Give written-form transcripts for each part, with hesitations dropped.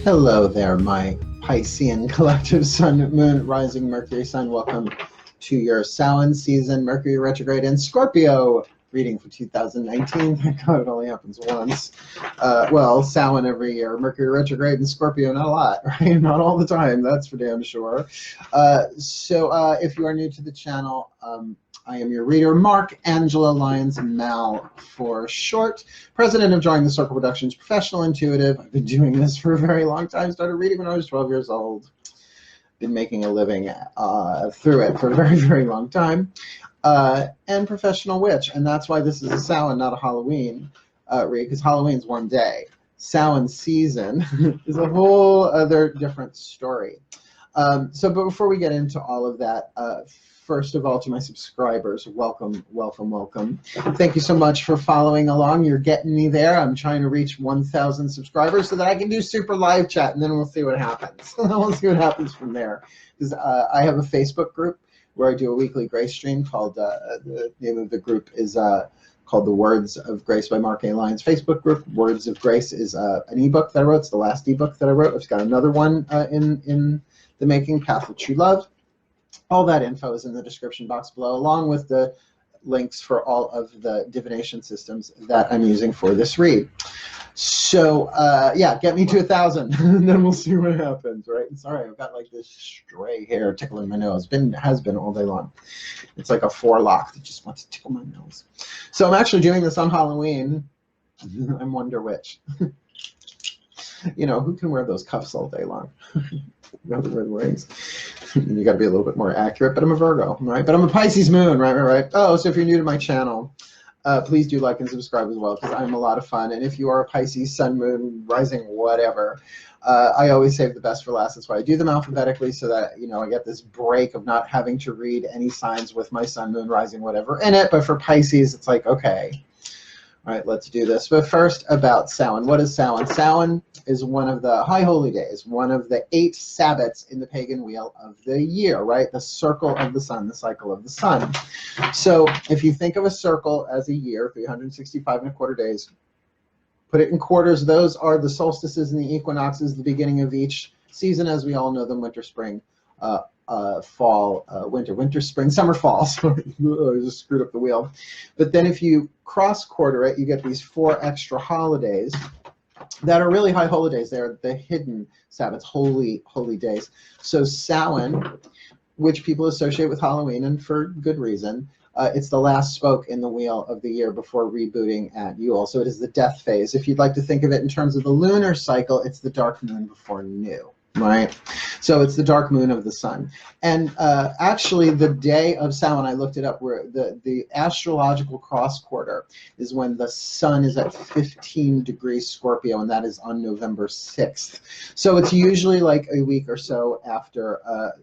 Hello there, my Piscean collective Sun, Moon, Rising, Mercury, Sun. Welcome to your Samhain season, Mercury Retrograde in Scorpio reading for 2019. Thank God it only happens once. Well, Samhain every year. Mercury Retrograde in Scorpio, not a lot, right? Not all the time, that's for damn sure. So if you are new to the channel, I am your reader, Mark Angela Lyons, Mal for short, president of Drawing the Circle Productions, professional intuitive. I've been doing this for a very long time. Started reading when I was 12 years old. Been making a living through it for a very, very long time. And professional witch. And that's why this is a Samhain, not a Halloween read, because Halloween's one day. Samhain season is a whole other different story. But before we get into all of that, first of all, to my subscribers, welcome, welcome, welcome. Thank you so much for following along. You're getting me there. I'm trying to reach 1,000 subscribers so that I can do super live chat, and then we'll see what happens. We'll see what happens from there. Because I have a Facebook group where I do a weekly grace stream called, the name of the group is called The Words of Grace by Mark A. Lyons Facebook group. Words of Grace is an ebook that I wrote. It's the last ebook that I wrote. I've got another one in the making, Path of True Love. All that info is in the description box below, along with the links for all of the divination systems that I'm using for this read. So yeah, get me to 1,000, and then we'll see what happens, right? And sorry, I've got like this stray hair tickling my nose. Has been all day long. It's like a forelock that just wants to tickle my nose. So I'm actually doing this on Halloween. I'm Wonder Witch. You know, who can wear those cuffs all day long? You have to wear the rings. You got to be a little bit more accurate, but I'm a Virgo, right? But I'm a Pisces Moon, right? Oh, so if you're new to my channel, please do like and subscribe as well, because I'm a lot of fun. And if you are a Pisces, Sun, Moon, Rising, whatever, I always save the best for last. That's why I do them alphabetically, so that, you know, I get this break of not having to read any signs with my Sun, Moon, Rising, whatever in it. But for Pisces, it's like, okay. All right, let's do this. But first, about Samhain. What is Samhain? Samhain is one of the high holy days, one of the 8 Sabbats in the pagan wheel of the year, right? The circle of the sun, the cycle of the sun. So if you think of a circle as a year, 365 and a quarter days, put it in quarters. Those are the solstices and the equinoxes, the beginning of each season, as we all know them: winter, spring, fall, winter, spring, summer, fall. Sorry, I just screwed up the wheel. But then if you cross quarter it, you get these 4 extra holidays that are really high holidays. They're the hidden Sabbats, holy days. So Samhain, which people associate with Halloween, and for good reason, it's the last spoke in the wheel of the year before rebooting at Yule. So it is the death phase. If you'd like to think of it in terms of the lunar cycle, it's the dark moon before new. Right, so it's the dark moon of the sun. And actually, the day of Samhain, I looked it up, where the astrological cross quarter is when the sun is at 15 degrees Scorpio, and that is on November 6th. So it's usually like a week or so after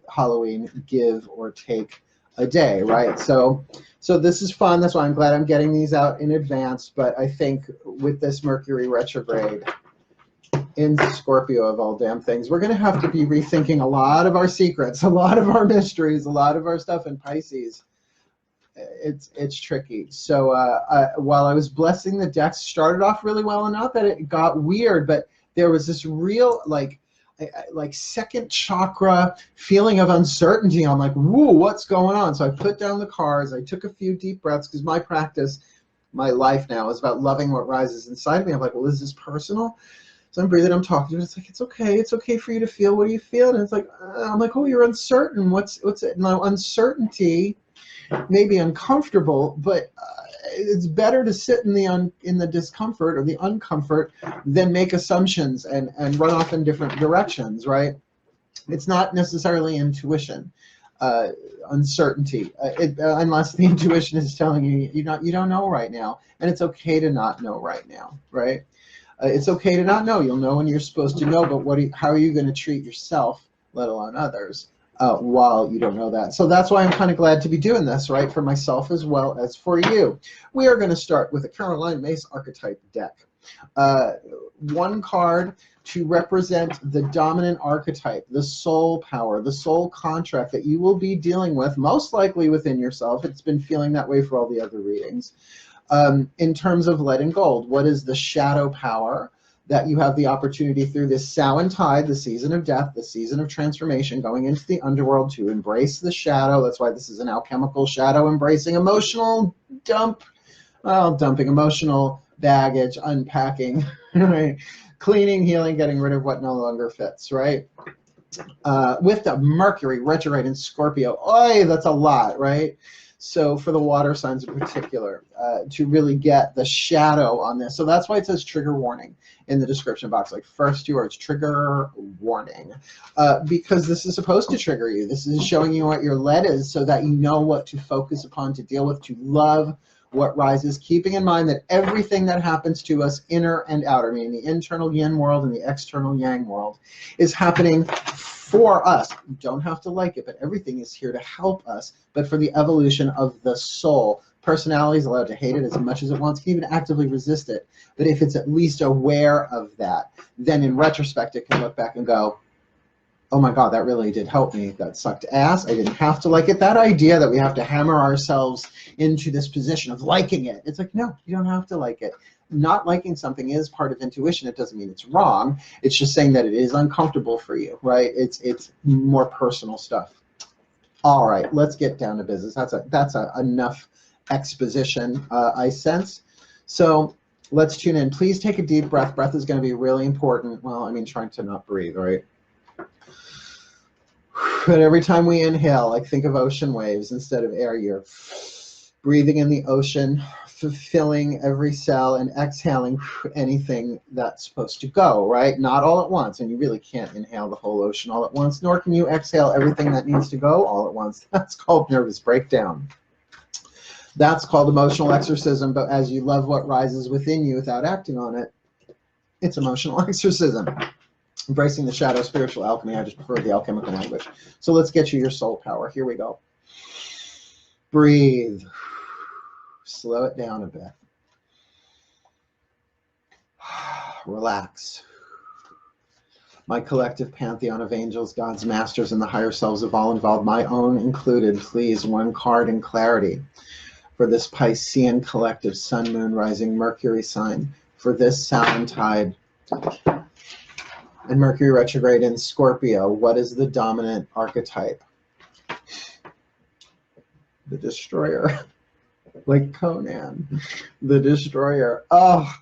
Halloween, give or take a day, right? So this is fun. That's why I'm glad I'm getting these out in advance. But I think with this Mercury retrograde in Scorpio, of all damn things, we're going to have to be rethinking a lot of our secrets, a lot of our mysteries, a lot of our stuff in Pisces. It's tricky. So while I was blessing the decks, started off really well, and not that it got weird, but there was this real like second chakra feeling of uncertainty. I'm like, whoa, what's going on? So I put down the cards. I took a few deep breaths, because my practice, my life now is about loving what rises inside of me. I'm like, well, is this personal? So I'm breathing, I'm talking to it. It's like, it's okay for you to feel. What do you feel? And it's like, I'm like, oh, you're uncertain. What's it? Now, uncertainty may be uncomfortable, but it's better to sit in the discomfort or the uncomfort than make assumptions and run off in different directions, right? It's not necessarily intuition, uncertainty, unless the intuition is telling you you don't know right now, and it's okay to not know right now, right? It's okay to not know. You'll know when you're supposed to know, but how are you going to treat yourself, let alone others, while you don't know that? So that's why I'm kind of glad to be doing this, right, for myself as well as for you. We are going to start with a Caroline Myss archetype deck. 1 card to represent the dominant archetype, the soul power, the soul contract that you will be dealing with, most likely within yourself. It's been feeling that way for all the other readings. In terms of lead and gold, what is the shadow power that you have the opportunity through this Samhain tide, the season of death, the season of transformation, going into the underworld to embrace the shadow. That's why this is an alchemical shadow, embracing emotional dumping emotional baggage, unpacking, right? Cleaning, healing, getting rid of what no longer fits, right? With the Mercury retrograde in Scorpio, that's a lot, right? So for the water signs in particular, to really get the shadow on this. So that's why it says trigger warning in the description box, like first 2 words, trigger warning, because this is supposed to trigger you. This is showing you what your lead is so that you know what to focus upon, to deal with, to love what rises, keeping in mind that everything that happens to us, inner and outer, meaning the internal yin world and the external yang world, is happening for us. You don't have to like it, but everything is here to help us, but for the evolution of the soul. Personality is allowed to hate it as much as it wants, can even actively resist it. But if it's at least aware of that, then in retrospect, it can look back and go, oh my God, that really did help me. That sucked ass. I didn't have to like it. That idea that we have to hammer ourselves into this position of liking it. It's like, no, you don't have to like it. Not liking something is part of intuition. It doesn't mean it's wrong. It's just saying that it is uncomfortable for you, right? It's more personal stuff. All right, let's get down to business. That's enough exposition, I sense. So let's tune in. Please take a deep breath. Breath is going to be really important. Well, I mean, trying to not breathe, right? But every time we inhale, like think of ocean waves instead of air. You're breathing in the ocean, fulfilling every cell, and exhaling anything that's supposed to go, right? Not all at once, and you really can't inhale the whole ocean all at once, nor can you exhale everything that needs to go all at once. That's called nervous breakdown. That's called emotional exorcism, but as you love what rises within you without acting on it, it's emotional exorcism. Embracing the shadow, spiritual alchemy. I just prefer the alchemical language. So let's get you your soul power. Here we go. Breathe. Slow it down a bit. Relax. My collective pantheon of angels, gods, masters, and the higher selves of all involved, my own included, please, one card in clarity for this Piscean collective sun, moon, rising Mercury sign, for this Samhain tide and Mercury retrograde in Scorpio. What is the dominant archetype? The destroyer. Like Conan, the destroyer. Oh,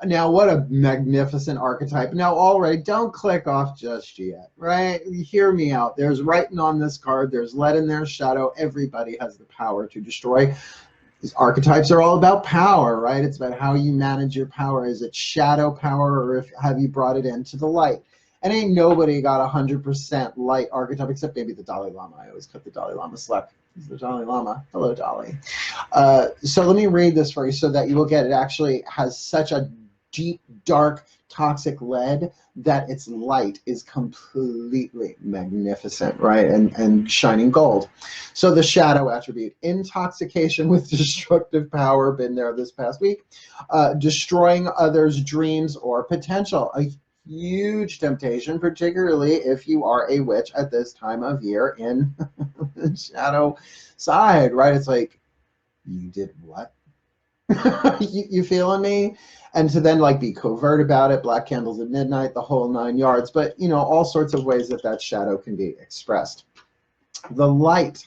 now what a magnificent archetype. Now already, don't click off just yet, right? Hear me out. There's writing on this card. There's lead in their shadow. Everybody has the power to destroy. These archetypes are all about power, right? It's about how you manage your power. Is it shadow power, or have you brought it into the light? And ain't nobody got 100% light archetype, except maybe the Dalai Lama. I always cut the Dalai Lama slack. He's the Dalai Lama. Hello, Dalai. So let me read this for you so that you will get it. Actually has such a deep, dark, toxic lead that its light is completely magnificent, right? And shining gold. So the shadow attribute, intoxication with destructive power, been there this past week, destroying others' dreams or potential. A huge temptation, particularly if you are a witch at this time of year in the shadow side, right? It's like, you did what? you feeling me? And to then like be covert about it, black candles at midnight, the whole 9 yards, but you know, all sorts of ways that shadow can be expressed. The light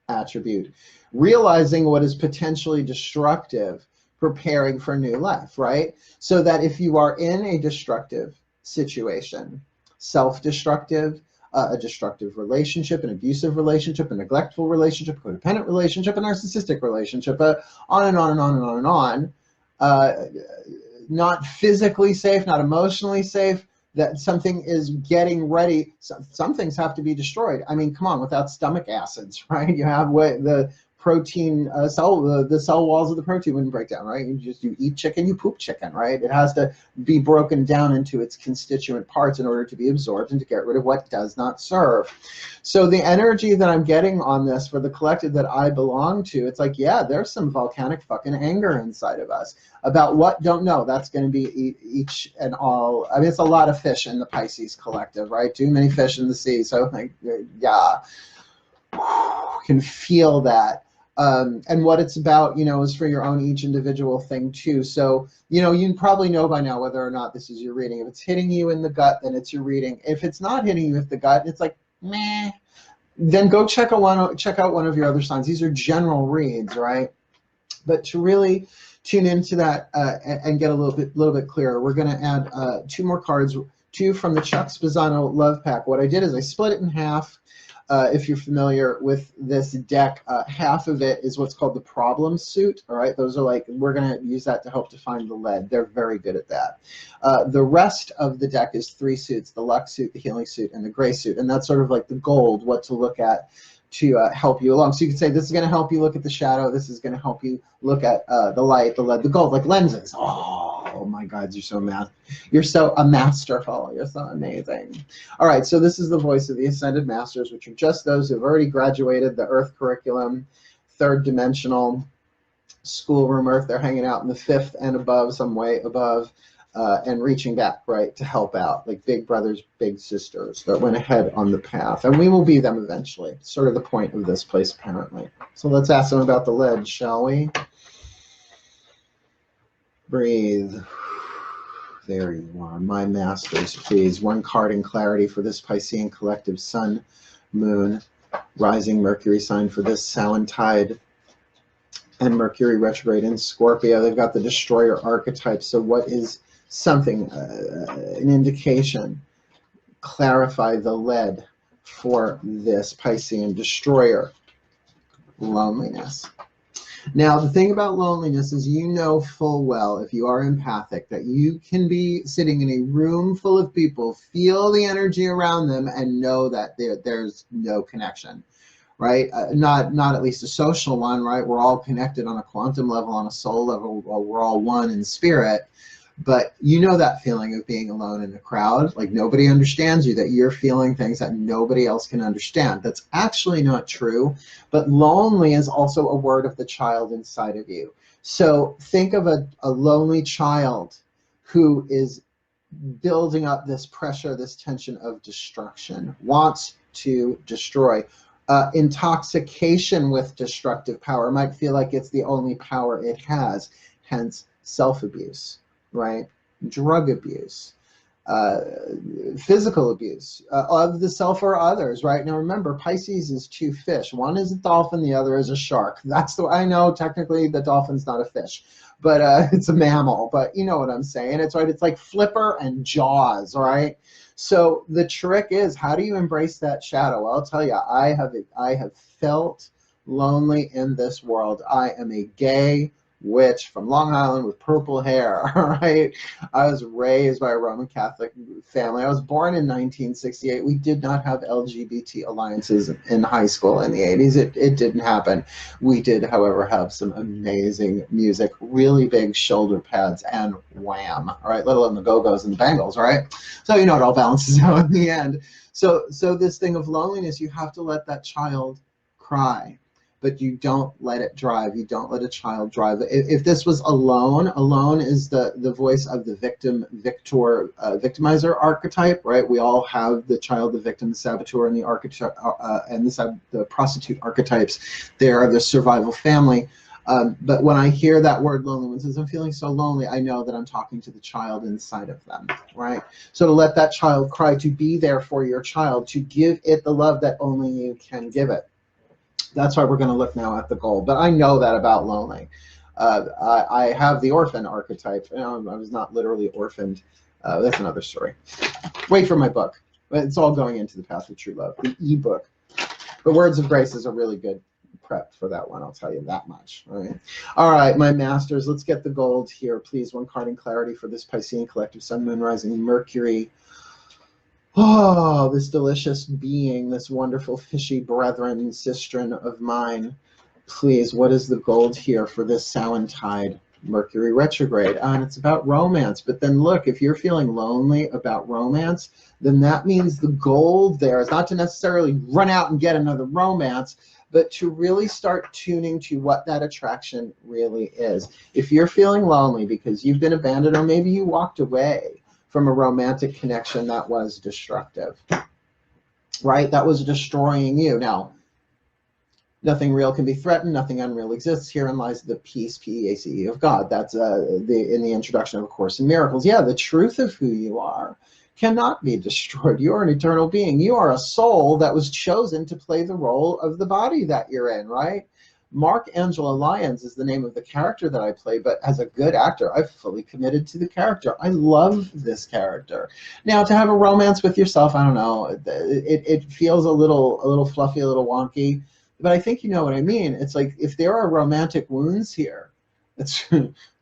attribute, realizing what is potentially destructive, preparing for new life, right? So that if you are in a destructive situation, self-destructive, a destructive relationship, an abusive relationship, a neglectful relationship, a codependent relationship, a narcissistic relationship, on and on and on and on and on, not physically safe, not emotionally safe, that something is getting ready. Some things have to be destroyed. I mean, come on, without stomach acids, right? You have the protein the cell walls of the protein wouldn't break down, right? You eat chicken, you poop chicken, right? It has to be broken down into its constituent parts in order to be absorbed and to get rid of what does not serve. So the energy that I'm getting on this for the collective that I belong to, it's like, yeah, there's some volcanic fucking anger inside of us about what, don't know. That's going to be each and all. I mean, it's a lot of fish in the Pisces collective, right? Too many fish in the sea. So like, yeah, can feel that. And what it's about, you know, is for your own each individual thing too. So, you know, you probably know by now whether or not this is your reading. If it's hitting you in the gut, then it's your reading. If it's not hitting you in the gut, it's like, meh, then go check out one of your other signs. These are general reads, right? But to really tune into that and get a little bit clearer, we're going to add 2 more cards, 2 from the Chuck Spezzano Love Pack. What I did is I split it in half. If you're familiar with this deck, half of it is what's called the problem suit. All right, those are like, we're going to use that to help define the lead. They're very good at that. The rest of the deck is 3 suits: the luck suit, the healing suit, and the gray suit. And that's sort of like the gold, what to look at to help you along. So you could say this is going to help you look at the shadow. This is going to help you look at the light, the lead, the gold, like lenses. Oh my God, you're so masterful. You're so amazing. All right, so this is the voice of the Ascended Masters, which are just those who have already graduated the Earth curriculum, 3rd dimensional schoolroom Earth. They're hanging out in the 5th and above, some way above. And reaching back, right, to help out, like big brothers, big sisters that went ahead on the path. And we will be them eventually. It's sort of the point of this place, apparently. So let's ask them about the lead, shall we? Breathe. There you are. My masters, please. 1 card in clarity for this Piscean collective Sun, Moon, rising Mercury sign for this Samhain tide, and Mercury retrograde in Scorpio. They've got the destroyer archetype. So what is something, an indication? Clarify the lead for this Piscean destroyer. Loneliness. Now, the thing about loneliness is, you know full well, if you are empathic, that you can be sitting in a room full of people, feel the energy around them, and know that there's no connection, right? Not at least a social one, right? We're all connected on a quantum level, on a soul level, we're all one in spirit. But you know that feeling of being alone in a crowd, like nobody understands you, that you're feeling things that nobody else can understand. That's actually not true, but lonely is also a word of the child inside of you. So think of a lonely child who is building up this pressure, this tension of destruction, wants to destroy. Intoxication with destructive power might feel like it's the only power it has, hence self-abuse. Right? Drug abuse, physical abuse of the self or others, right? Now remember, Pisces is 2 fish. One is a dolphin, the other is a shark. That's the, I know technically the dolphin's not a fish, but it's a mammal, but you know what I'm saying. It's right, it's like Flipper and Jaws, all right? So the trick is, how do you embrace that shadow? I'll tell you, I have felt lonely in this world. I am a gay witch from Long Island with purple hair, all right? I was raised by a Roman Catholic family. I was born in 1968. We did not have LGBT alliances in high school in the 80s. It didn't happen. We did, however, have some amazing music, really big shoulder pads, and Wham, all right? Let alone the Go-Go's and the Bangles, all right? So you know it all balances out in the end. So this thing of loneliness, you have to let that child cry. But you don't let it drive. You don't let a child drive. If this was alone is the voice of the victimizer archetype, right? We all have the child, the victim, the saboteur, and the archetype, and the prostitute archetypes. They are the survival family. But when I hear that word lonely, when it says I'm feeling so lonely, I know that I'm talking to the child inside of them, right? So to let that child cry, to be there for your child, to give it the love that only you can give it. That's why we're going to look now at the goal. But I know that about lonely. I have the orphan archetype. You know, I was not literally orphaned. That's another story. Wait for my book. It's all going into the Path of True Love, the ebook. The Words of Grace is a really good prep for that one. I'll tell you that much. All right, my masters, let's get the gold here, please. 1 card in clarity for this Piscean collective Sun, Moon, Rising, Mercury. Oh, this delicious being, this wonderful fishy brethren and sistren of mine. Please, what is the gold here for this Samhain tide, Mercury retrograde? And it's about romance. But then look, if you're feeling lonely about romance, then that means the gold there is not to necessarily run out and get another romance, but to really start tuning to what that attraction really is. If you're feeling lonely because you've been abandoned, or maybe you walked away from a romantic connection that was destructive, right? That was destroying you. Now Nothing real can be threatened. Nothing unreal exists. Herein lies the peace, P-E-A-C-E, of God. That's in the introduction of A Course in Miracles. Yeah, the truth of who you are cannot be destroyed. You are an eternal being. You are a soul that was chosen to play the role of the body that you're in, right? Archangel Lyons is the name of the character that I play, but as a good actor, I've fully committed to the character. I love this character. Now, to have a romance with yourself, I don't know, it feels a little fluffy, a little wonky, but I think you know what I mean. It's like if there are romantic wounds here, let's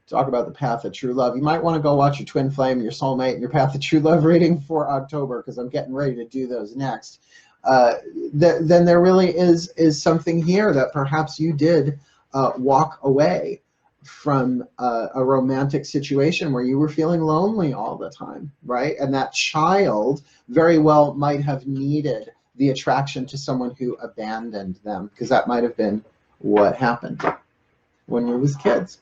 talk about the path of true love. You might want to go watch your twin flame, your soulmate, and your path of true love reading for October, because I'm getting ready to do those next. Then there really is something here that perhaps you did walk away from a romantic situation where you were feeling lonely all the time, right? And that child very well might have needed the attraction to someone who abandoned them, because that might have been what happened when we was kids.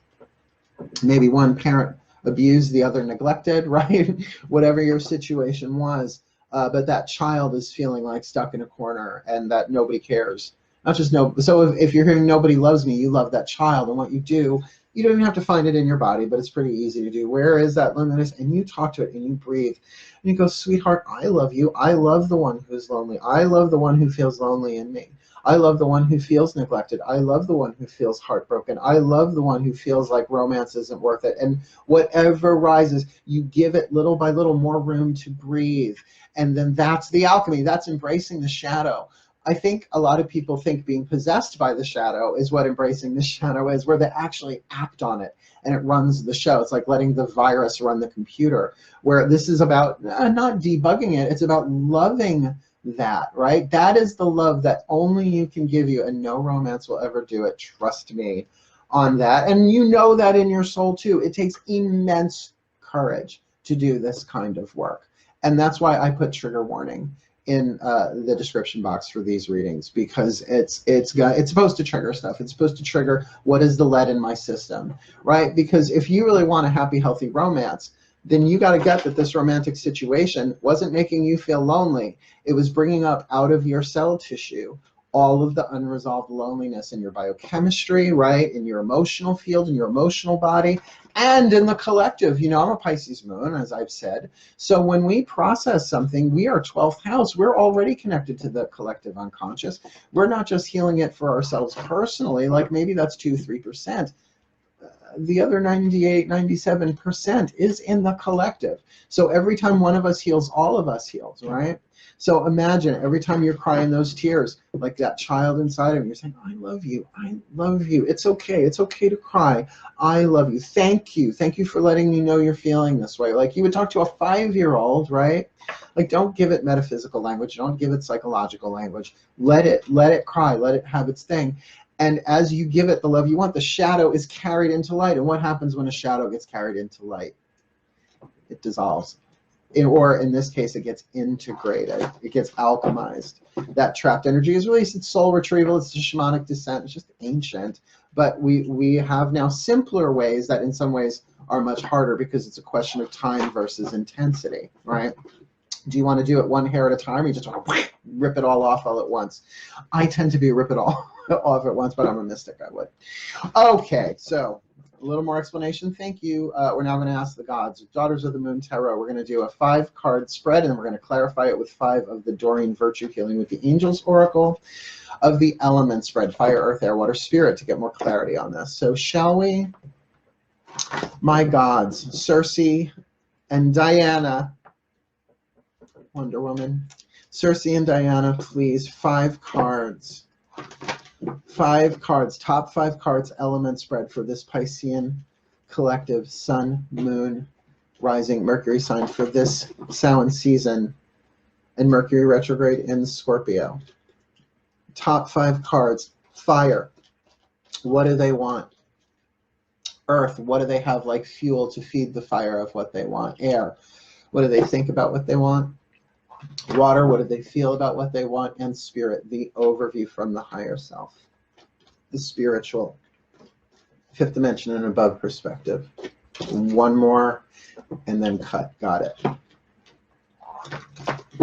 Maybe one parent abused, the other neglected, right? Whatever your situation was. But that child is feeling like stuck in a corner and that nobody cares. Not just no. So if you're hearing nobody loves me, you love that child. And what you do, you don't even have to find it in your body, but it's pretty easy to do. Where is that loneliness? And you talk to it and you breathe. And you go, sweetheart, I love you. I love the one who's lonely. I love the one who feels lonely in me. I love the one who feels neglected. I love the one who feels heartbroken. I love the one who feels like romance isn't worth it. And whatever rises, you give it little by little more room to breathe. And then that's the alchemy. That's embracing the shadow. I think a lot of people think being possessed by the shadow is what embracing the shadow is, where they actually act on it and it runs the show. It's like letting the virus run the computer, where this is about not debugging it, it's about loving that, right? That is the love that only you can give you, and no romance will ever do it. Trust me on that. And you know that in your soul too. It takes immense courage to do this kind of work. And that's why I put trigger warning in the description box for these readings, because it's supposed to trigger stuff. It's supposed to trigger what is the lead in my system, right? Because if you really want a happy, healthy romance, then you got to get that this romantic situation wasn't making you feel lonely. It was bringing up out of your cell tissue all of the unresolved loneliness in your biochemistry, right? In your emotional field, in your emotional body, and in the collective. You know, I'm a Pisces Moon, as I've said. So when we process something, we are 12th house. We're already connected to the collective unconscious. We're not just healing it for ourselves personally, like maybe that's 2-3%. The other 98, 97% is in the collective. So every time one of us heals, all of us heals, right? So imagine every time you're crying those tears, like that child inside of you, you're saying, I love you, I love you. It's okay to cry. I love you. Thank you for letting me know you're feeling this way. Like you would talk to a 5-year-old, right? Like don't give it metaphysical language, don't give it psychological language. Let it cry, let it have its thing. And as you give it the love you want, the shadow is carried into light. And what happens when a shadow gets carried into light? It dissolves. Or in this case, it gets integrated. It gets alchemized. That trapped energy is released. It's soul retrieval. It's a shamanic descent. It's just ancient. But we have now simpler ways that in some ways are much harder, because it's a question of time versus intensity, right? Do you want to do it one hair at a time, or you just want to rip it all off all at once? I tend to be rip it all off at once, but I'm a mystic, I would. Okay, so a little more explanation. Thank you. We're now going to ask the gods. Daughters of the Moon Tarot. We're going to do a 5-card spread, and then we're going to clarify it with 5 of the Doreen Virtue Healing with the Angels Oracle of the Elements spread, fire, earth, air, water, spirit, to get more clarity on this. So shall we? My gods, Circe and Diana, Wonder Woman. Circe and Diana, please. 5 cards. 5 cards. Top 5 cards, element spread for this Piscean collective, Sun, Moon, Rising, Mercury sign for this Samhain season, and Mercury retrograde in Scorpio. Top 5 cards. Fire. What do they want? Earth. What do they have like fuel to feed the fire of what they want? Air. What do they think about what they want? Water, what do they feel about what they want? And spirit, the overview from the higher self, the spiritual, 5th dimension and above perspective. One more and then cut. Got it.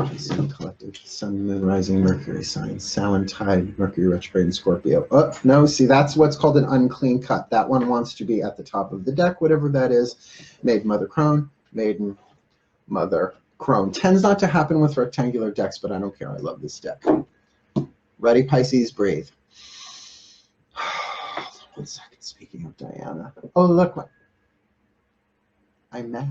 Piscean collective, Sun, Moon, Rising, Mercury Signs, Samhain, Tide, Mercury Retrograde, and Scorpio. Oh, no, see, that's what's called an unclean cut. That one wants to be at the top of the deck, whatever that is. Maiden, Mother, Crone, Maiden, Mother, Crone. Tends not to happen with rectangular decks, but I don't care. I love this deck. Ready, Pisces, breathe. 1 second, speaking of Diana. Oh, look what I met.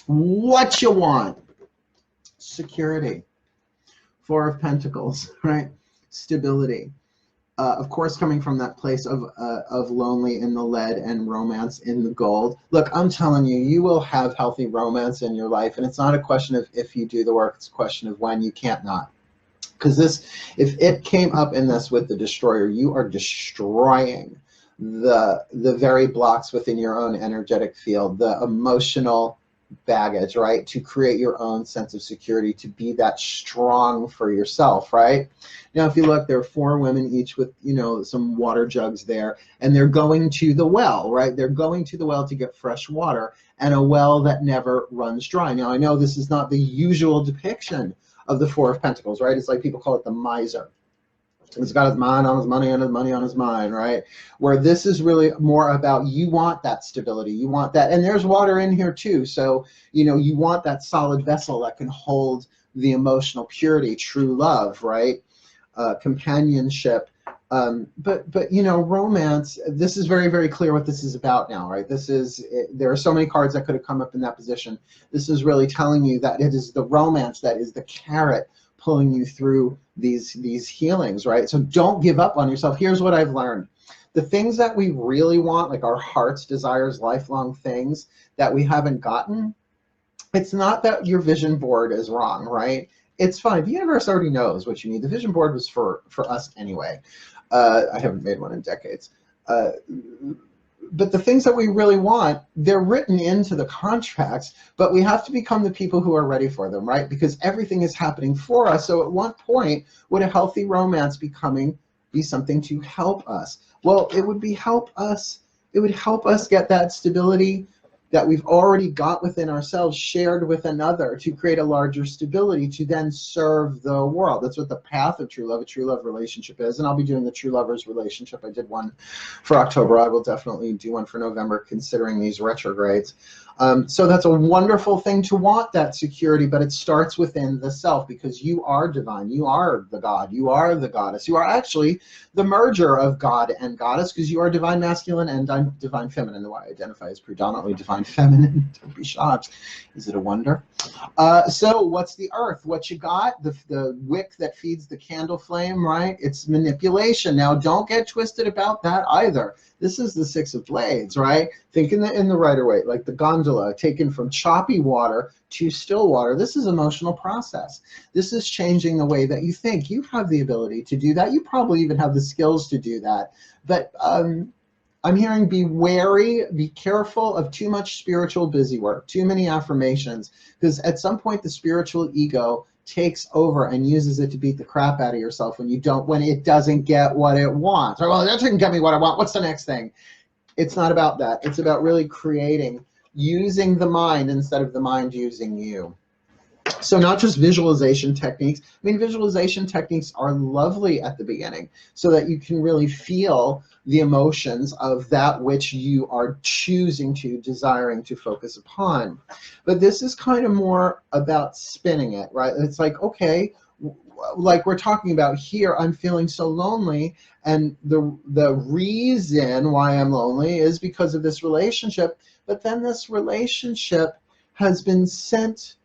What you want? Security. 4 of Pentacles, right? Stability. Of course, coming from that place of lonely in the lead and romance in the gold. Look, I'm telling you, you will have healthy romance in your life, and it's not a question of if you do the work, it's a question of when. You can't not. Because this, if it came up in this with the destroyer, you are destroying the very blocks within your own energetic field, the emotional baggage, right? To create your own sense of security, to be that strong for yourself, right? Now, if you look, there are 4 women, each with, you know, some water jugs there, and they're going to the well, right? They're going to the well to get fresh water, and a well that never runs dry. Now, I know this is not the usual depiction of the 4 of Pentacles, right? It's like people call it the miser. He's got his mind on his money and his money on his mind, right? Where this is really more about, you want that stability, you want that, and there's water in here too. So, you know, you want that solid vessel that can hold the emotional purity, true love, right? Companionship. But you know, romance, this is very, very clear what this is about now, right? This is, there are so many cards that could have come up in that position. This is really telling you that it is the romance that is the carrot pulling you through these healings, right? So don't give up on yourself. Here's what I've learned. The things that we really want, like our heart's desires, lifelong things that we haven't gotten, it's not that your vision board is wrong, right? It's fine. The universe already knows what you need. The vision board was for us anyway. I haven't made one in decades. But the things that we really want, they're written into the contracts, but we have to become the people who are ready for them, right? Because everything is happening for us. So at what point would a healthy romance be something to help us? Well, it would help us get that stability that we've already got within ourselves shared with another to create a larger stability to then serve the world. That's what the path of true love, a true love relationship is. And I'll be doing the true lovers relationship. I did one for October. I will definitely do one for November, considering these retrogrades. So that's a wonderful thing to want, that security, but it starts within the self, because you are divine. You are the God. You are the goddess. You are actually the merger of God and goddess, because you are divine masculine and divine feminine, though I identify as predominantly divine feminine. Don't be shocked. Is it a wonder? So what's the earth? What you got? The wick that feeds the candle flame, right? It's manipulation. Now, don't get twisted about that either. This is the 6 of Blades, right? Think in the rider way, like the gondola taken from choppy water to still water. This is emotional process. This is changing the way that you think. You have the ability to do that. You probably even have the skills to do that. But I'm hearing, be wary, be careful of too much spiritual busy work, too many affirmations, because at some point the spiritual ego takes over and uses it to beat the crap out of yourself when it doesn't get what it wants. Or, well, that didn't get me what I want. What's the next thing? It's not about that. It's about really creating, using the mind instead of the mind using you. So not just visualization techniques. I mean, visualization techniques are lovely at the beginning so that you can really feel the emotions of that which you are choosing to, desiring to focus upon. But this is kind of more about spinning it, right? It's like, okay, like we're talking about here, I'm feeling so lonely, and the reason why I'm lonely is because of this relationship, but then this relationship has been sent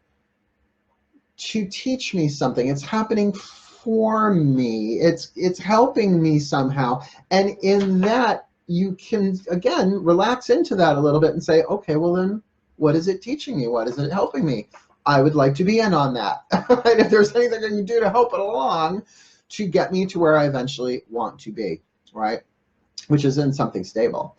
to teach me something. It's happening for me. It's helping me somehow. And in that, you can, again, relax into that a little bit and say, okay, well then, what is it teaching me? What is it helping me? I would like to be in on that. Right? If there's anything I can do to help it along to get me to where I eventually want to be, right? Which is in something stable.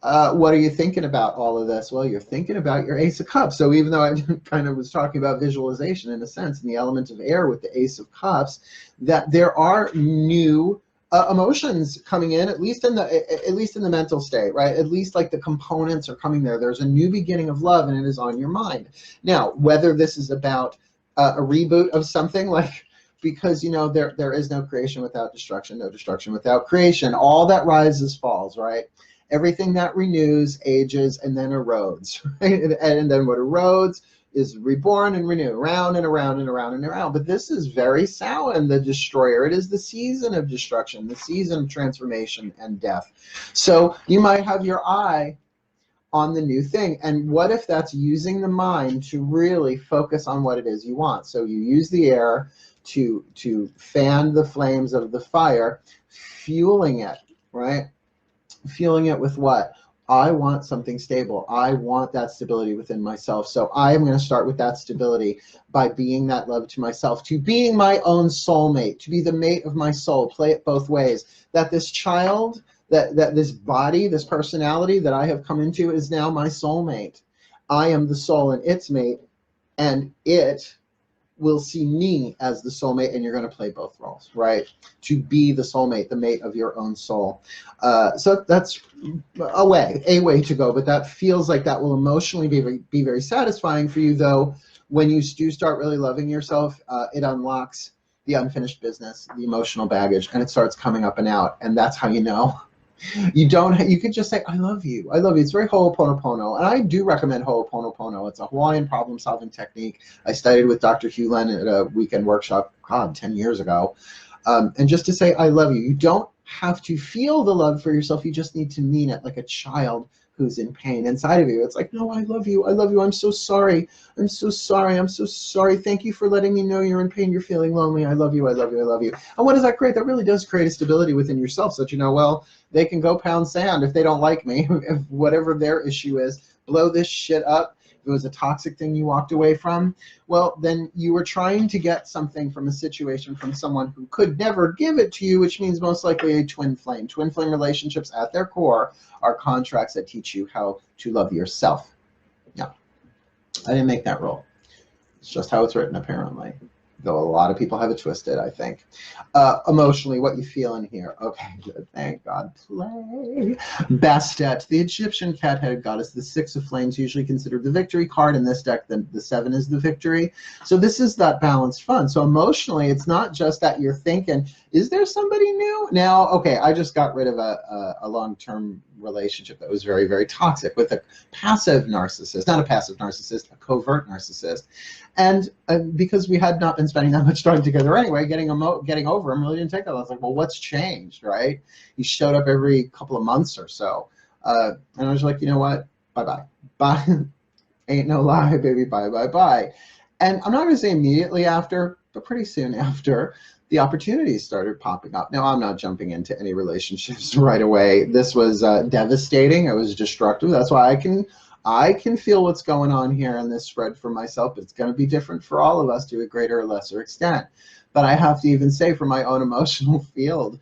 What are you thinking about all of this? Well, you're thinking about your Ace of Cups. So even though I kind of was talking about visualization in a sense, in the element of air with the Ace of Cups, that there are new emotions coming in, at least in the mental state, right? At least like the components are coming there. There's a new beginning of love, and it is on your mind. Now, whether this is about a reboot of something, like, because, you know, there is no creation without destruction, no destruction without creation. All that rises falls, right? Everything that renews ages and then erodes, right? And then what erodes is reborn and renew, round and around and around and around. But this is very Samhain, the destroyer. It is the season of destruction, the season of transformation and death. So you might have your eye on the new thing. And what if that's using the mind to really focus on what it is you want? So you use the air to fan the flames of the fire, fueling it, right? Fueling it with what? I want something stable. I want that stability within myself. So I am going to start with that stability by being that love to myself, to being my own soulmate, to be the mate of my soul. Play it both ways. That this child, that this body, this personality that I have come into is now my soulmate. I am the soul and its mate, and it will see me as the soulmate, and you're going to play both roles, right? To be the soulmate, the mate of your own soul. So that's a way to go, but that feels like that will emotionally be very satisfying for you, though. When you do start really loving yourself, it unlocks the unfinished business, the emotional baggage, and it starts coming up and out, and that's how you know. You could just say, I love you. I love you. It's very Ho'oponopono. And I do recommend Ho'oponopono. It's a Hawaiian problem-solving technique. I studied with Dr. Hugh Len at a weekend workshop, 10 years ago. And just to say, I love you. You don't have to feel the love for yourself. You just need to mean it, like a child who's in pain inside of you. It's like, no, I love you. I love you. I'm so sorry. I'm so sorry. I'm so sorry. Thank you for letting me know you're in pain. You're feeling lonely. I love you. I love you. I love you. And what does that create? That really does create a stability within yourself, so that you know, well, they can go pound sand if they don't like me, if whatever their issue is, blow this shit up. If it was a toxic thing you walked away from, well, then you were trying to get something from a situation from someone who could never give it to you, which means most likely a twin flame. Twin flame relationships at their core are contracts that teach you how to love yourself. No, I didn't make that rule. It's just how it's written, apparently. Though a lot of people have it twisted, I think. Emotionally, what you feel in here. Okay, good. Thank God. Play. Bastet, the Egyptian cat-headed goddess, the Six of Flames, usually considered the victory card. In this deck, the Seven is the victory. So this is that balanced fun. So emotionally, it's not just that you're thinking, is there somebody new? Now, okay, I just got rid of a long-term relationship that was very, very toxic with a passive narcissist. Not a passive narcissist, a covert narcissist. And because we had not been spending that much time together anyway, getting over him really didn't take that long. I was like, well, what's changed, right? He showed up every couple of months or so. And I was like, you know what? Bye-bye. Bye. Ain't no lie, baby. Bye. And I'm not going to say immediately after, but pretty soon after, the opportunities started popping up. Now, I'm not jumping into any relationships right away. This was devastating. It was destructive. That's why I can feel what's going on here in this spread for myself. It's going to be different for all of us to a greater or lesser extent. But I have to even say, for my own emotional field,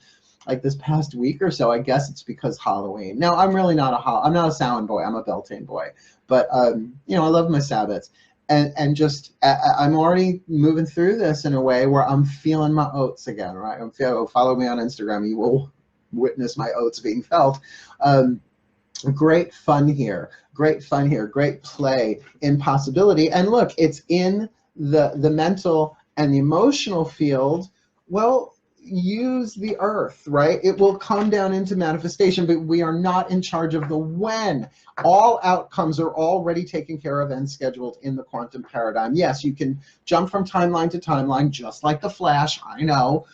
like this past week or so, I guess it's because Halloween. Now, I'm really not I'm not a Samhain boy. I'm a Beltane boy. But, you know, I love my Sabbats. And just, I'm already moving through this in a way where I'm feeling my oats again, right? Follow me on Instagram. You will witness my oats being felt. Great fun here. Great fun here. Great play in possibility. And look, it's in the mental and the emotional field. Well, use the earth, right? It will come down into manifestation, but we are not in charge of the when. All outcomes are already taken care of and scheduled in the quantum paradigm. Yes, you can jump from timeline to timeline, just like the Flash, I know.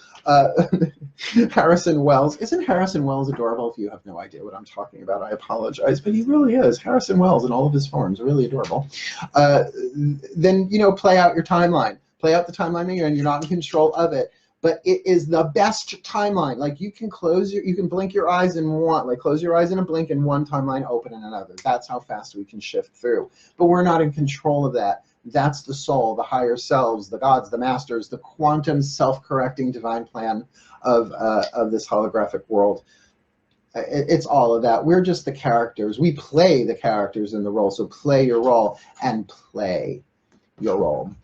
Harrison Wells. Isn't Harrison Wells adorable? If you have no idea what I'm talking about, I apologize, but he really is. Harrison Wells in all of his forms, really adorable. Then, you know, play out your timeline. Play out the timeline, and you're not in control of it. But it is the best timeline. Like you can blink your eyes in one, like close your eyes in a blink in one timeline, open in another. That's how fast we can shift through. But we're not in control of that. That's the soul, the higher selves, the gods, the masters, the quantum self-correcting divine plan of this holographic world. It's all of that. We're just the characters. We play the characters in the role. So play your role and play your role.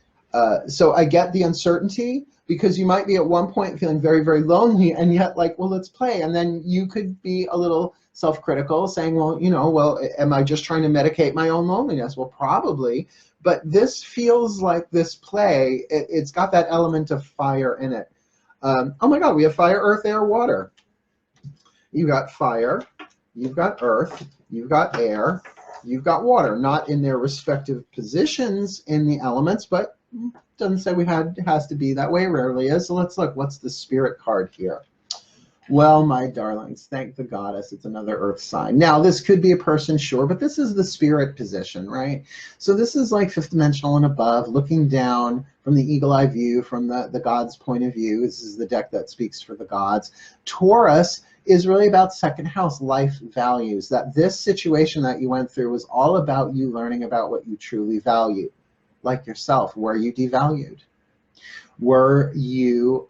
So I get the uncertainty, because you might be at one point feeling very, very lonely, and yet like, well, let's play. And then you could be a little self-critical, saying, well, you know, well, am I just trying to medicate my own loneliness? Well, probably. But this feels like this play, it's got that element of fire in it. Oh my God, we have fire, earth, air, water. You've got fire, you've got earth, you've got air, you've got water. Not in their respective positions in the elements, but doesn't say it has to be that way, rarely is. So let's look, what's the spirit card here? Well, my darlings, thank the goddess, it's another earth sign. Now, this could be a person, sure, but this is the spirit position, right? So this is like fifth dimensional and above, looking down from the eagle eye view, from the god's point of view. This is the deck that speaks for the gods. Taurus is really about second house, life values, that this situation that you went through was all about you learning about what you truly value. Like yourself, were you devalued? Were you,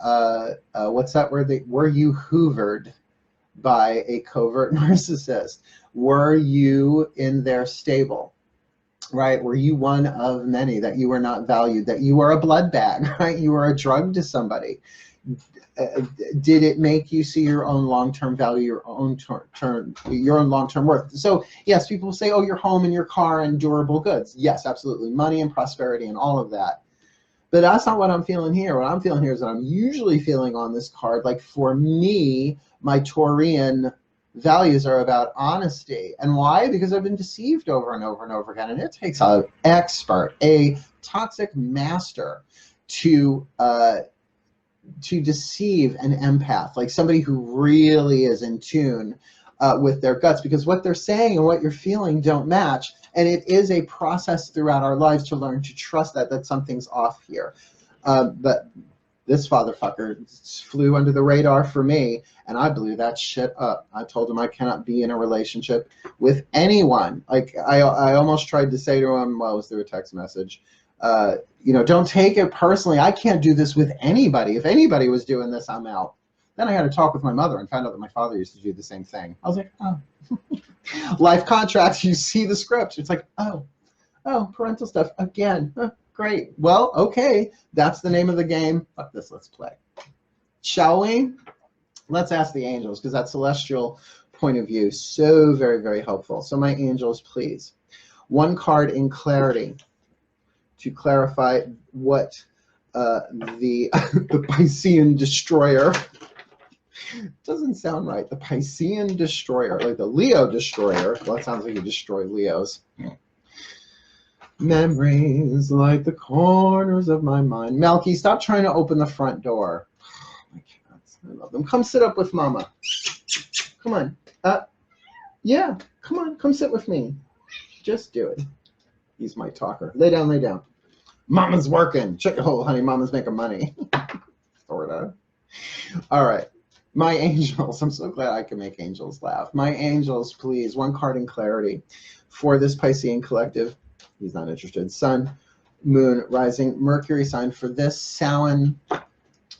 what's that word? Were you hoovered by a covert narcissist? Were you in their stable, right? Were you one of many, that you were not valued, that you were a blood bag, right? You were a drug to somebody. Did it make you see your own long-term value, your own long-term worth? So yes, people say, oh, your home and your car and durable goods. Yes, absolutely. Money and prosperity and all of that. But that's not what I'm feeling here. What I'm feeling here is that I'm usually feeling on this card, like for me, my Taurian values are about honesty. And why? Because I've been deceived over and over and over again. And it takes an expert, a toxic master to deceive an empath, like somebody who really is in tune with their guts, because what they're saying and what you're feeling don't match. And it is a process throughout our lives to learn to trust that something's off here. But this fatherfucker flew under the radar for me, and I blew that shit up. I told him I cannot be in a relationship with anyone. Like I almost tried to say to him, well, it was through a text message, you know, don't take it personally. I can't do this with anybody. If anybody was doing this, I'm out. Then I had to talk with my mother and found out that my father used to do the same thing. I was like, oh. Life contracts, you see the script. It's like, oh, parental stuff again. Great. Well, okay. That's the name of the game. Fuck this. Let's play. Shall we? Let's ask the angels, because that celestial point of view is so very, very helpful. So my angels, please. One card in clarity to clarify what the Piscean destroyer doesn't sound right. The Piscean destroyer, like the Leo destroyer. Well, that sounds like you destroy Leos. Memories like the corners of my mind. Melky, stop trying to open the front door. Oh, my cats, I love them. Come sit up with Mama. Come on. Yeah, come on. Come sit with me. Just do it. He's my talker. Lay down, lay down. Mama's working. Oh, honey, Mama's making money. Sorta. All right. My angels, I'm so glad I can make angels laugh. My angels, please, one card in clarity for this Piscean collective. He's not interested. Sun, Moon, Rising, Mercury sign for this Samhain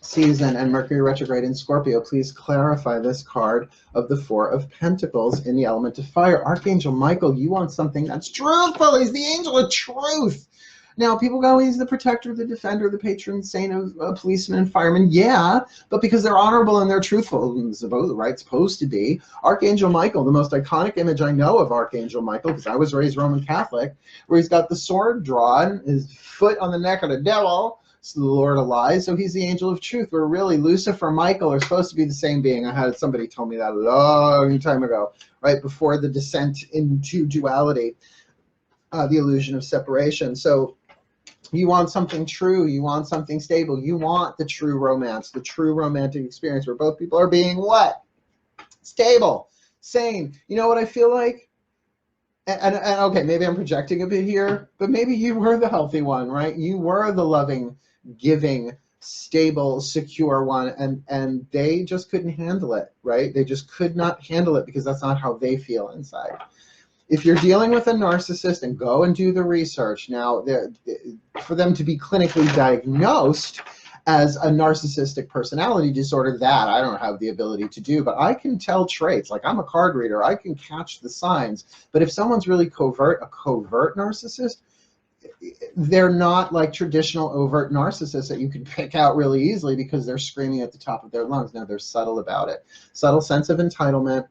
season and Mercury retrograde in Scorpio. Please clarify this card of the Four of Pentacles in the element of fire. Archangel Michael, you want something that's truthful. He's the angel of truth. Now, people go, he's the protector, the defender, the patron saint of policemen and firemen. Yeah, but because they're honorable and they're truthful, and the right's supposed to be. Archangel Michael, the most iconic image I know of Archangel Michael, because I was raised Roman Catholic, where he's got the sword drawn, his foot on the neck of the devil, so the Lord of lies, so he's the angel of truth, where really Lucifer, Michael are supposed to be the same being. I had somebody tell me that a long time ago, right before the descent into duality, the illusion of separation. So you want something true, you want something stable, you want the true romance, the true romantic experience where both people are being what? Stable, sane. You know what I feel like? And okay, maybe I'm projecting a bit here, but maybe you were the healthy one, right? You were the loving, giving, stable, secure one, and they just couldn't handle it, right? They just could not handle it because that's not how they feel inside. If you're dealing with a narcissist, and go and do the research. Now, for them to be clinically diagnosed as a narcissistic personality disorder, that I don't have the ability to do, but I can tell traits. Like, I'm a card reader. I can catch the signs. But if someone's really covert, a covert narcissist, they're not like traditional overt narcissists that you can pick out really easily because they're screaming at the top of their lungs. No, they're subtle about it. Subtle sense of entitlement,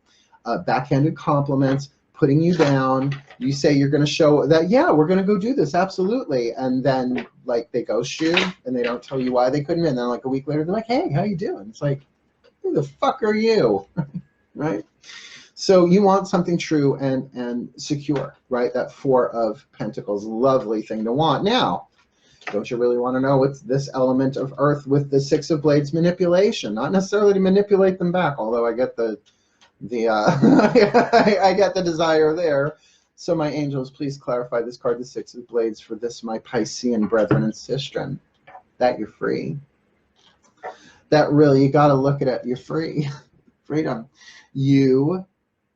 backhanded compliments, putting you down. You say you're going to show that, yeah, we're going to go do this, absolutely. And then like they ghost you and they don't tell you why they couldn't. And then like a week later, they're like, hey, how you doing? It's like, who the fuck are you? Right? So you want something true and secure, right? That Four of Pentacles, lovely thing to want. Now, don't you really want to know what's this element of earth with the Six of Blades? Manipulation, not necessarily to manipulate them back, although I get the I get the desire there. So my angels, please clarify this card, the Six of Blades, for this, my Piscean brethren and sistren, that you're free. That really, you got to look at it, you're free. Freedom. You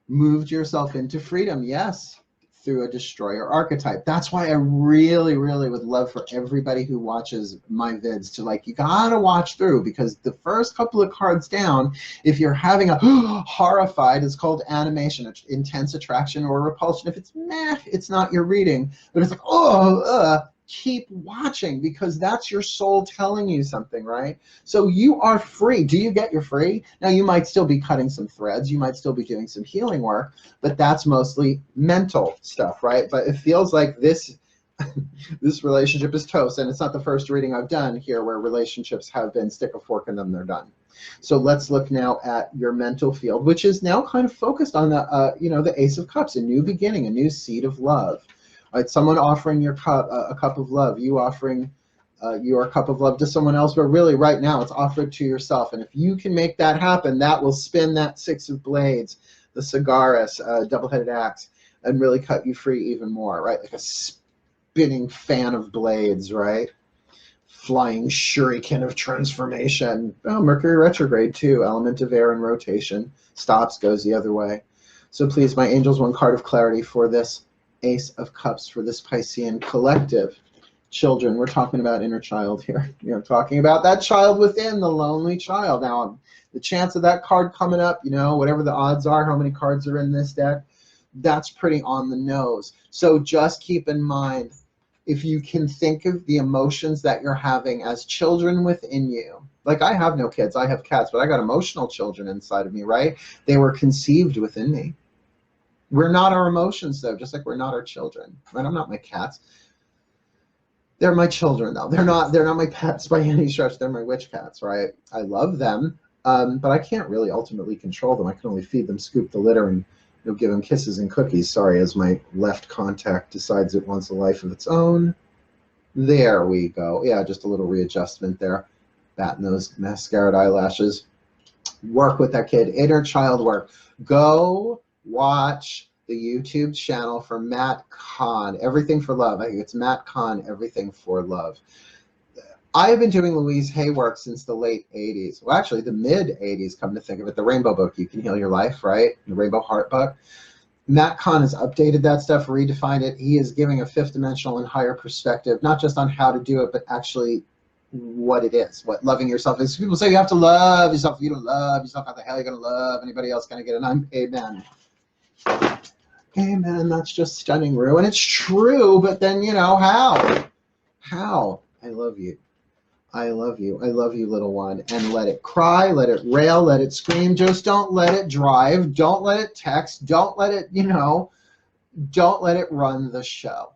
moved yourself into freedom, yes, through a destroyer archetype. That's why I really, really would love for everybody who watches my vids to like, you gotta watch through, because the first couple of cards down, if you're having a horrified, it's called animation, intense attraction or repulsion. If it's meh, it's not your reading, but it's like, keep watching, because that's your soul telling you something, right? So you are free. Do you get your free? Now you might still be cutting some threads, you might still be doing some healing work, but that's mostly mental stuff, right? But it feels like this this relationship is toast, and it's not the first reading I've done here where relationships have been stick a fork in them, they're done. So let's look now at your mental field, which is now kind of focused on the the Ace of Cups, a new beginning, a new seed of love. Right, someone offering your cup, a cup of love, you offering your cup of love to someone else, but really right now it's offered to yourself. And if you can make that happen, that will spin that Six of Blades, the Cigaris, double-headed axe, and really cut you free even more, right? Like a spinning fan of blades, right? Flying shuriken of transformation. Oh, Mercury retrograde too, element of air and rotation. Stops, goes the other way. So please, my angels, one card of clarity for this Ace of Cups, for this Piscean collective. Children, we're talking about inner child here. Talking about that child within, the lonely child. Now, the chance of that card coming up, whatever the odds are, how many cards are in this deck, that's pretty on the nose. So just keep in mind, if you can think of the emotions that you're having as children within you. Like, I have no kids, I have cats, but I got emotional children inside of me, right? They were conceived within me. We're not our emotions, though, just like we're not our children. Right? I'm not my cats. They're my children, though. They're not my pets by any stretch. They're my witch cats, right? I love them, but I can't really ultimately control them. I can only feed them, scoop the litter, and give them kisses and cookies. Sorry, as my left contact decides it wants a life of its own. There we go. Yeah, just a little readjustment there. Batten those mascara eyelashes. Work with that kid. Inner child work. Go watch the YouTube channel for Matt Kahn, Everything for Love. I think it's Matt Kahn, Everything for Love. I have been doing Louise Hay work since the late 80s. Well, actually, the mid 80s, come to think of it. The Rainbow book, You Can Heal Your Life, right? The Rainbow Heart book. Matt Kahn has updated that stuff, redefined it. He is giving a fifth dimensional and higher perspective, not just on how to do it, but actually what it is, what loving yourself is. People say you have to love yourself. If you don't love yourself, how the hell are you going to love anybody else? Going to get an amen. Amen. That's just stunning, Rue. And it's true, but then, how? How? I love you. I love you. I love you, little one. And let it cry, let it rail, let it scream. Just don't let it drive. Don't let it text. Don't let it, don't let it run the show.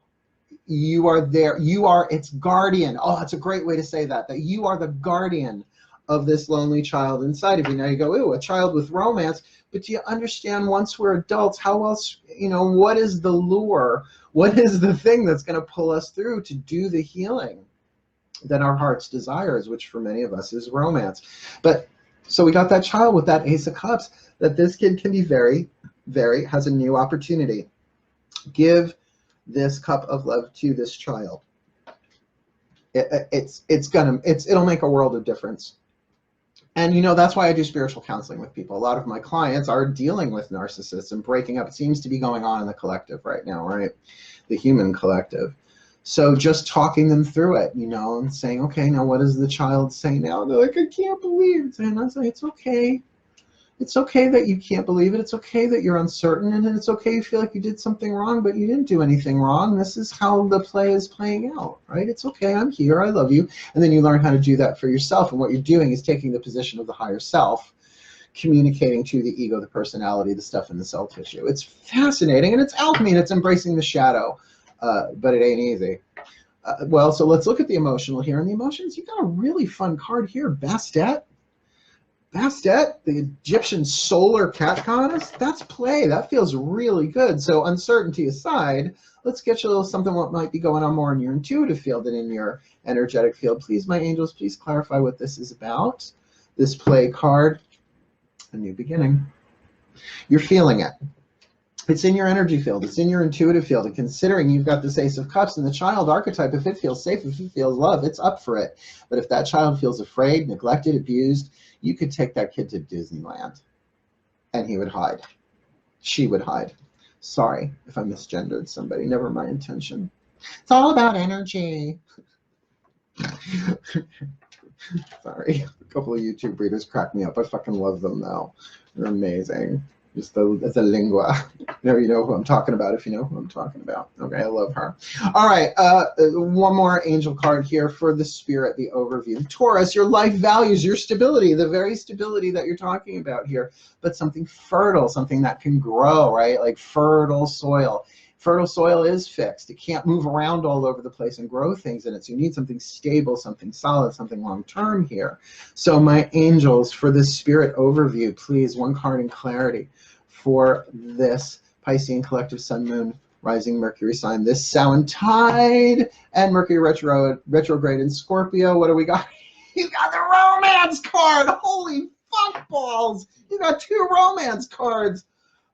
You are there. You are its guardian. Oh, that's a great way to say that you are the guardian of this lonely child inside of you. Now you go, ooh, a child with romance. But do you understand, once we're adults, how else, what is the lure? What is the thing that's going to pull us through to do the healing that our hearts desires, which for many of us is romance? But so we got that child with that Ace of Cups, that this kid can be very, very, has a new opportunity. Give this cup of love to this child. It'll make a world of difference. And that's why I do spiritual counseling with people. A lot of my clients are dealing with narcissists and breaking up. It seems to be going on in the collective right now, right? The human collective. So just talking them through it, and saying, okay, now what does the child say now? They're like, I can't believe it. And I say, it's okay. It's okay that you can't believe it. It's okay that you're uncertain, and it's okay you feel like you did something wrong, but you didn't do anything wrong. This is how the play is playing out, right? It's okay, I'm here, I love you. And then you learn how to do that for yourself, and what you're doing is taking the position of the higher self, communicating to the ego, the personality, the stuff in the cell tissue. It's fascinating, and it's alchemy, and it's embracing the shadow, but it ain't easy. Well, so let's look at the emotional here. And the emotions, you got a really fun card here, Bastet. Bastet, the Egyptian solar cat goddess, that's play. That feels really good. So uncertainty aside, let's get you a little something what might be going on more in your intuitive field than in your energetic field. Please, my angels, please clarify what this is about. This play card, a new beginning. You're feeling it. It's in your energy field. It's in your intuitive field. And considering you've got this Ace of Cups and the child archetype, if it feels safe, if it feels love, it's up for it. But if that child feels afraid, neglected, abused, you could take that kid to Disneyland and he would hide. She would hide. Sorry if I misgendered somebody. Never my intention. It's all about energy. Sorry. A couple of YouTube readers crack me up. I fucking love them though. They're amazing. Just the lingua. You know who I'm talking about if you know who I'm talking about. Okay, I love her. All right, one more angel card here for the spirit, the overview. Taurus, your life values, your stability, the very stability that you're talking about here, but something fertile, something that can grow, right? Like fertile soil. Fertile soil is fixed. It can't move around all over the place and grow things in it. So you need something stable, something solid, something long-term here. So my angels, for this spirit overview, please, one card in clarity for this Piscean collective sun, moon, rising Mercury sign, this Samhain tide and Mercury retrograde in Scorpio. What do we got? You got the romance card. Holy fuck balls. You got 2 romance cards.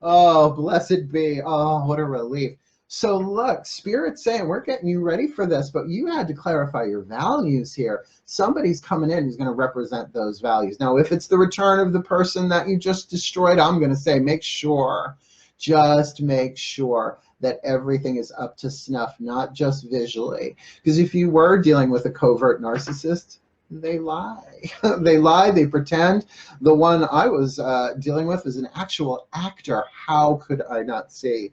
Oh, blessed be. Oh, what a relief. So look, Spirit's saying we're getting you ready for this, but you had to clarify your values here. Somebody's coming in who's going to represent those values. Now, if it's the return of the person that you just destroyed, I'm going to say make sure, just make sure that everything is up to snuff, not just visually. Because if you were dealing with a covert narcissist, they lie. They lie, they pretend. The one I was dealing with is an actual actor. How could I not see?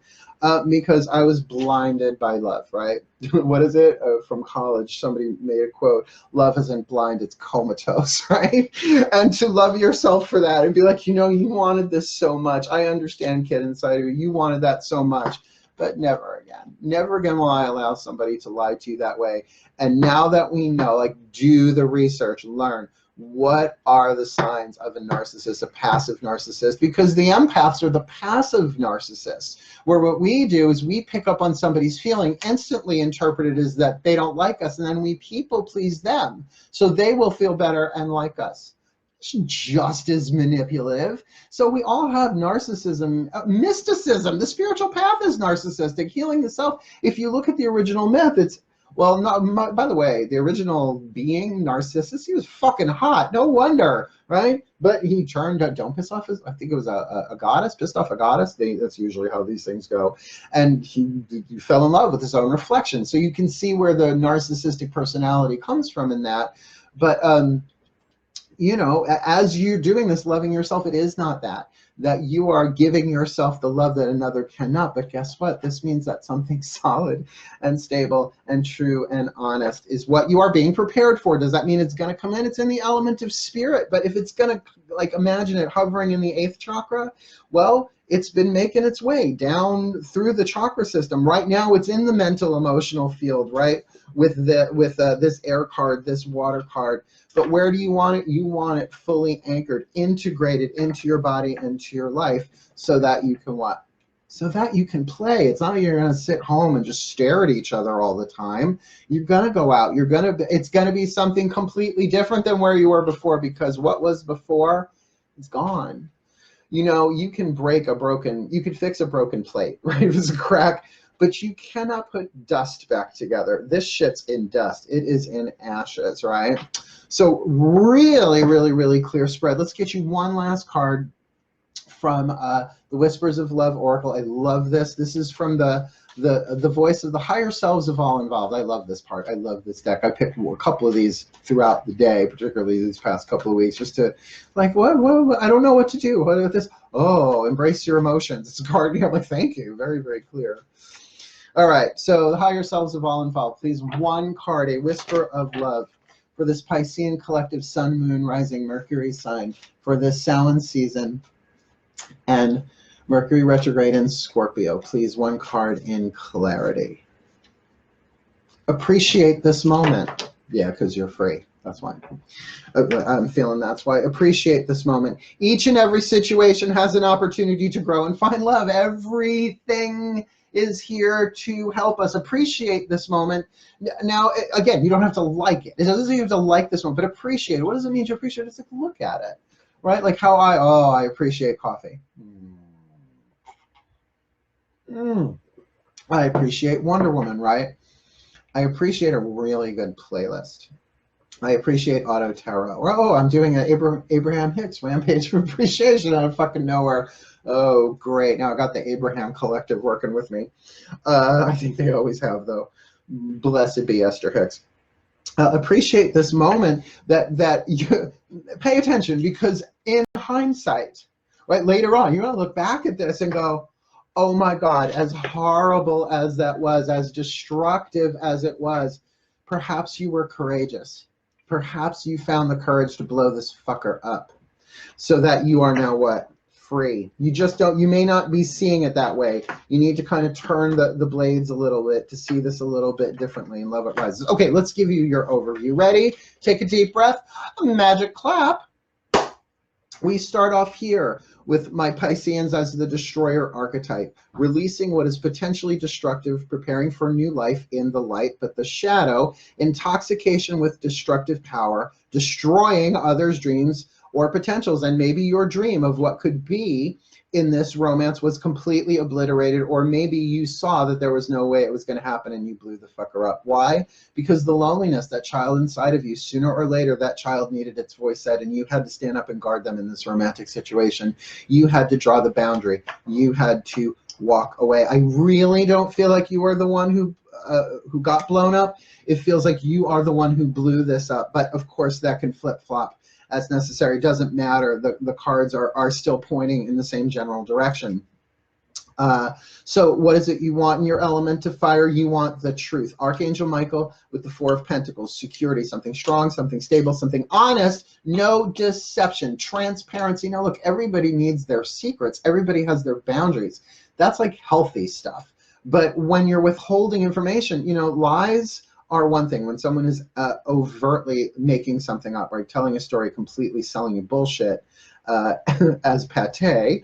Because I was blinded by love, right? What is it? From college, somebody made a quote, love isn't blind, it's comatose, right? And to love yourself for that and be like, you know, you wanted this so much. I understand, kid inside of you, you wanted that so much. But never again. Never again will I allow somebody to lie to you that way. And now that we know, like, do the research, learn what are the signs of a narcissist, a passive narcissist, because the empaths are the passive narcissists, where what we do is we pick up on somebody's feeling, instantly interpret it as that they don't like us, and then we people please them so they will feel better and like us. Just as manipulative. So we all have narcissism, mysticism. The spiritual path is narcissistic, healing the self. If you look at the original myth, it's, well, not, by the way, the original being, Narcissus, he was fucking hot. No wonder, right? But he turned, don't piss off his, I think it was a goddess, pissed off a goddess. That's usually how these things go. And he fell in love with his own reflection. So you can see where the narcissistic personality comes from in that. But, you know, as you're doing this, loving yourself, it is not that you are giving yourself the love that another cannot. But guess what? This means that something solid and stable and true and honest is what you are being prepared for. Does that mean it's going to come in? It's in the element of spirit. But if it's going to, like, imagine it hovering in the 8th chakra, well, it's been making its way down through the chakra system. Right now, it's in the mental, emotional field, right? With this air card, this water card. But where do you want it? You want it fully anchored, integrated into your body, into your life, so that you can what? So that you can play. It's not like you're going to sit home and just stare at each other all the time. You're going to go out. It's going to be something completely different than where you were before, because what was before is gone. You know, you can you could fix a broken plate, right? If it's a crack, but you cannot put dust back together. This shit's in dust. It is in ashes, right? So really, really, really clear spread. Let's get you one last card from the Whispers of Love Oracle. I love this. This is from the the voice of the higher selves of all involved. I love this part. I love this deck. I picked a couple of these throughout the day, particularly these past couple of weeks, just to like, what I don't know what to do. What with this? Oh, embrace your emotions. It's a card. I'm like, thank you. Very, very clear. All right, so the higher selves of all involved. Please, one card, a whisper of love for this Piscean collective Sun, Moon, Rising, Mercury sign for this Samhain season and Mercury retrograde in Scorpio. Please, one card in clarity. Appreciate this moment. Yeah, because you're free. That's why. I'm feeling that's why. Appreciate this moment. Each and every situation has an opportunity to grow and find love. Everything is here to help us. Appreciate this moment. Now, again, you don't have to like it. It doesn't mean you have to like this one, but appreciate it. What does it mean to appreciate it? It's like, look at it, right? Like how I appreciate coffee. I appreciate Wonder Woman, right? I appreciate a really good playlist. I appreciate Auto Tarot. Oh, I'm doing an Abraham Hicks Rampage of Appreciation out of fucking nowhere. Oh, great. Now I got the Abraham Collective working with me. I think they always have, though. Blessed be Esther Hicks. Appreciate this moment that you pay attention, because in hindsight, right, later on, you're going to look back at this and go, oh my God, as horrible as that was, as destructive as it was, perhaps you were courageous. Perhaps you found the courage to blow this fucker up so that you are now what? Free. You just don't, you may not be seeing it that way. You need to kind of turn the blades a little bit to see this a little bit differently, and love it rises. Okay, let's give you your overview. Ready? Take a deep breath. A magic clap. We start off here with my Pisceans as the destroyer archetype, releasing what is potentially destructive, preparing for new life in the light, but the shadow, intoxication with destructive power, destroying others' dreams or potentials. And maybe your dream of what could be in this romance was completely obliterated, or maybe you saw that there was no way it was going to happen and you blew the fucker up. Why? Because the loneliness, that child inside of you, sooner or later that child needed its voice said, and you had to stand up and guard them in this romantic situation. You had to draw the boundary. You had to walk away. I really don't feel like you are the one who got blown up. It feels like you are the one who blew this up, but of course that can flip-flop as necessary. It doesn't matter. The cards are still pointing in the same general direction. So what is it you want in your element of fire? You want the truth. Archangel Michael with the Four of Pentacles, security, something strong, something stable, something honest, no deception, transparency. Now look, everybody needs their secrets. Everybody has their boundaries. That's like healthy stuff. But when you're withholding information, you know, lies are one thing. When someone is overtly making something up, right, telling a story, completely selling you bullshit as pate,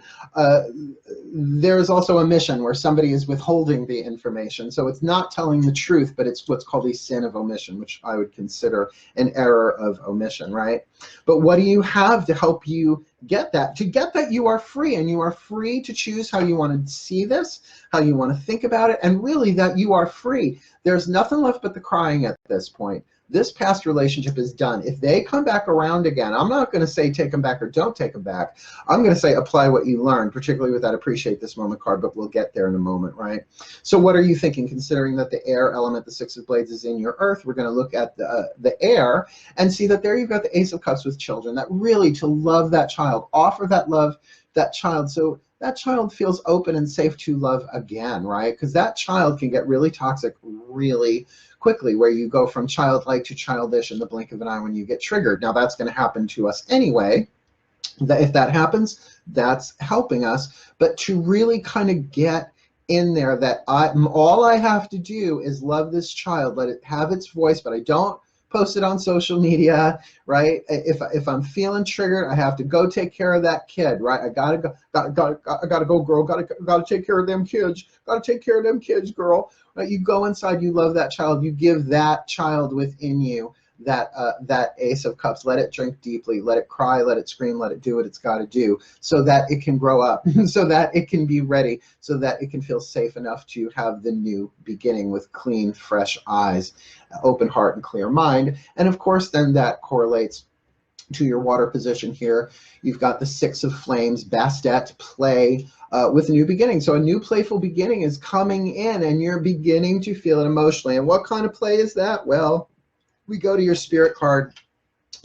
there's also omission, where somebody is withholding the information. So it's not telling the truth, but it's what's called a sin of omission, which I would consider an error of omission, right? But what do you have to help you get that? To get that, you are free, and you are free to choose how you want to see this, how you want to think about it, and really that you are free. There's nothing left but the crying at this point. This past relationship is done. If they come back around again, I'm not going to say take them back or don't take them back. I'm going to say apply what you learned, particularly with that appreciate this moment card, but we'll get there in a moment, right? So what are you thinking, considering that the air element, the Six of Blades, is in your earth? We're going to look at the air and see that there you've got the Ace of Cups with children, that really to love that child, offer that love, that child, so that child feels open and safe to love again, right? Because that child can get really toxic really quickly, where you go from childlike to childish in the blink of an eye when you get triggered. Now that's going to happen to us anyway. That if that happens, that's helping us. But to really kind of get in there, that all I have to do is love this child, let it have its voice, but I don't post it on social media, right? If I'm feeling triggered, I have to go take care of that kid, right? I gotta go, girl. Gotta take care of them kids. Gotta take care of them kids, girl. Right? You go inside, you love that child, you give that child within you that Ace of Cups. Let it drink deeply, let it cry, let it scream, let it do what it's got to do, so that it can grow up, so that it can be ready, so that it can feel safe enough to have the new beginning with clean, fresh eyes, open heart, and clear mind. And of course, then that correlates to your water position here. You've got the Six of Flames, Bastet, play with a new beginning. So a new playful beginning is coming in, and you're beginning to feel it emotionally. And what kind of play is that? Well, we go to your spirit card,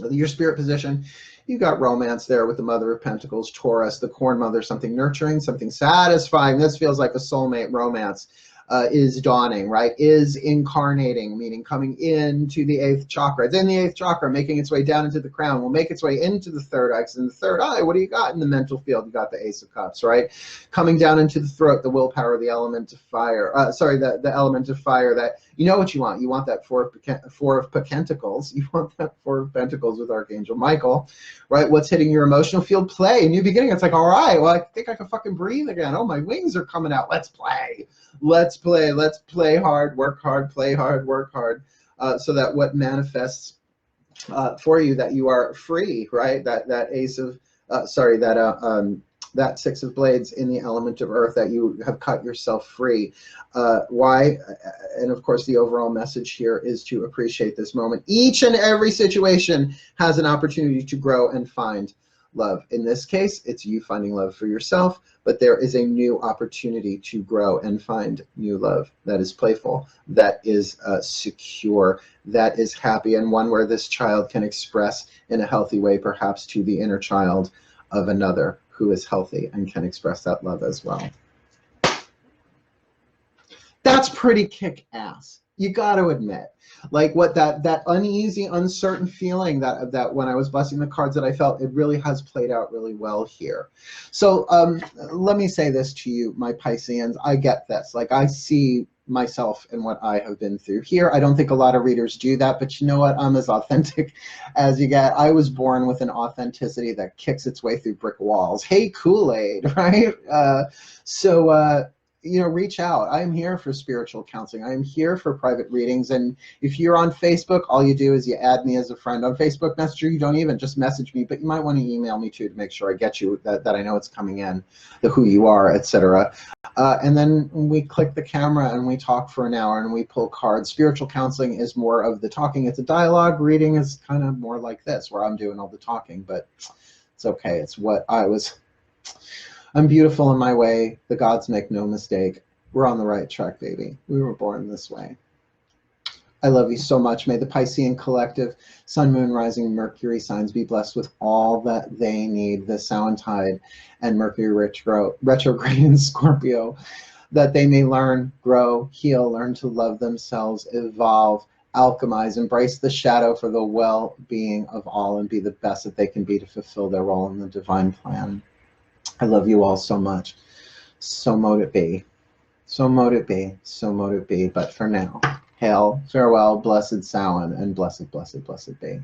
your spirit position. You got romance there with the Mother of Pentacles, Taurus, the Corn Mother, something nurturing, something satisfying. This feels like a soulmate romance. Is dawning, right? Is incarnating, meaning coming into the 8th chakra. It's in the 8th chakra, making its way down into the crown. Will make its way into the 3rd eye. Because in the 3rd eye, what do you got in the mental field? You got the Ace of Cups, right? Coming down into the throat, the willpower, the element of fire. The element of fire that you know what you want. You want that Four of Pentacles. You want that Four of Pentacles with Archangel Michael, right? What's hitting your emotional field? Play. New beginning. It's like, all right, well, I think I can fucking breathe again. Oh, my wings are coming out. Let's play. Let's play hard, work hard, play hard, work hard, so that what manifests for you, that you are free, right? That Ace of, that Six of Blades in the element of earth, that you have cut yourself free. Why? And of course, the overall message here is to appreciate this moment. Each and every situation has an opportunity to grow and find love. In this case, it's you finding love for yourself, but there is a new opportunity to grow and find new love that is playful, that is secure, that is happy, and one where this child can express in a healthy way, perhaps to the inner child of another who is healthy and can express that love as well. That's pretty kick-ass. You got to admit, like what that uneasy, uncertain feeling that when I was busting the cards that I felt, it really has played out really well here. So let me say this to you, my Pisceans. I get this. Like, I see myself in what I have been through here. I don't think a lot of readers do that, but you know what? I'm as authentic as you get. I was born with an authenticity that kicks its way through brick walls. Hey, Kool-Aid, right? You know, reach out. I'm here for spiritual counseling. I'm here for private readings. And if you're on Facebook, all you do is you add me as a friend on Facebook Messenger. You don't even just message me, but you might want to email me too, to make sure I get you, that I know it's coming in, the who you are, etc. And then we click the camera and we talk for an hour and we pull cards. Spiritual counseling is more of the talking. It's a dialogue. Reading is kind of more like this, where I'm doing all the talking, but it's okay. It's what I'm beautiful in my way. The gods make no mistake. We're on the right track, baby. We were born this way. I love you so much. May the Piscean collective, Sun, Moon, Rising, Mercury signs be blessed with all that they need. The Samhain and Mercury retrograde in Scorpio, that they may learn, grow, heal, learn to love themselves, evolve, alchemize, embrace the shadow for the well-being of all, and be the best that they can be to fulfill their role in the divine plan. I love you all so much. So mote it be. So mote it be. So mote it be. But for now, hail, farewell, blessed Samhain, and blessed, blessed, blessed be.